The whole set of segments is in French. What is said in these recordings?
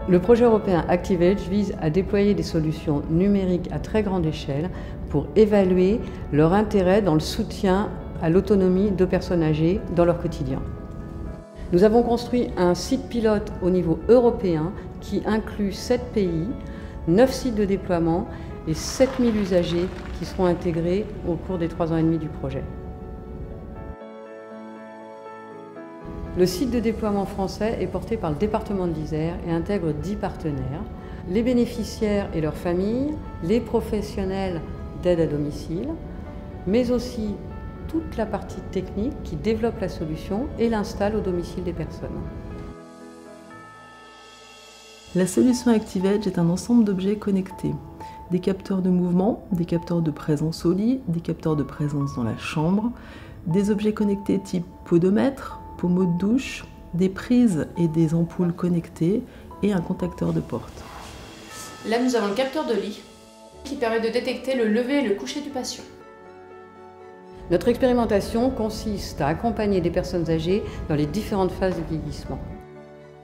Le projet européen ActiveEdge vise à déployer des solutions numériques à très grande échelle pour évaluer leur intérêt dans le soutien à l'autonomie de personnes âgées dans leur quotidien. Nous avons construit un site pilote au niveau européen qui inclut 7 pays, 9 sites de déploiement et 7000 usagers qui seront intégrés au cours des 3 ans et demi du projet. Le site de déploiement français est porté par le département de l'Isère et intègre 10 partenaires, les bénéficiaires et leurs familles, les professionnels d'aide à domicile, mais aussi toute la partie technique qui développe la solution et l'installe au domicile des personnes. La solution ActiveEdge est un ensemble d'objets connectés. Des capteurs de mouvement, des capteurs de présence au lit, des capteurs de présence dans la chambre, des objets connectés type podomètre, pommeau de douche, des prises et des ampoules connectées et un contacteur de porte. Là, nous avons le capteur de lit qui permet de détecter le lever et le coucher du patient. Notre expérimentation consiste à accompagner des personnes âgées dans les différentes phases du vieillissement.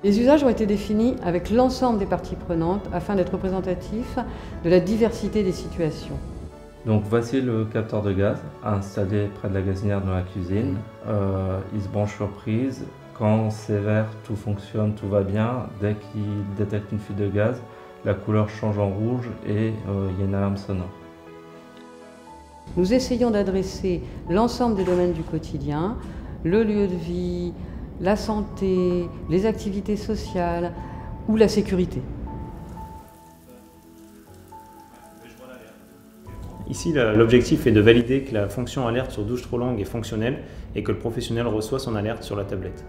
Les usages ont été définis avec l'ensemble des parties prenantes afin d'être représentatifs de la diversité des situations. Donc voici le capteur de gaz installé près de la gazinière dans la cuisine. Il se branche sur prise. Quand c'est vert, tout fonctionne, tout va bien. Dès qu'il détecte une fuite de gaz, la couleur change en rouge et il y a une alarme sonore. Nous essayons d'adresser l'ensemble des domaines du quotidien, le lieu de vie, la santé, les activités sociales ou la sécurité. Ici, l'objectif est de valider que la fonction alerte sur douche trop longue est fonctionnelle et que le professionnel reçoit son alerte sur la tablette.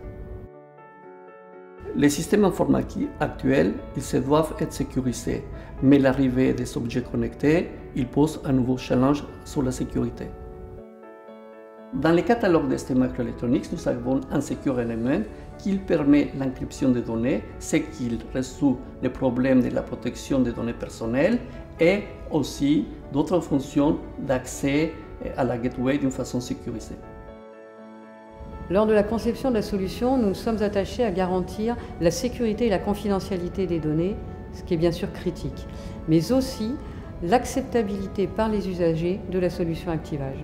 Les systèmes informatiques actuels, ils se doivent être sécurisés, mais l'arrivée des objets connectés, il pose un nouveau challenge sur la sécurité. Dans le catalogue des systèmes microélectroniques, nous avons un Secure Element qui permet l'encryption des données, ce qui résout les problèmes de la protection des données personnelles et aussi d'autres fonctions d'accès à la gateway d'une façon sécurisée. Lors de la conception de la solution, nous sommes attachés à garantir la sécurité et la confidentialité des données, ce qui est bien sûr critique, mais aussi l'acceptabilité par les usagers de la solution ActiveEdge.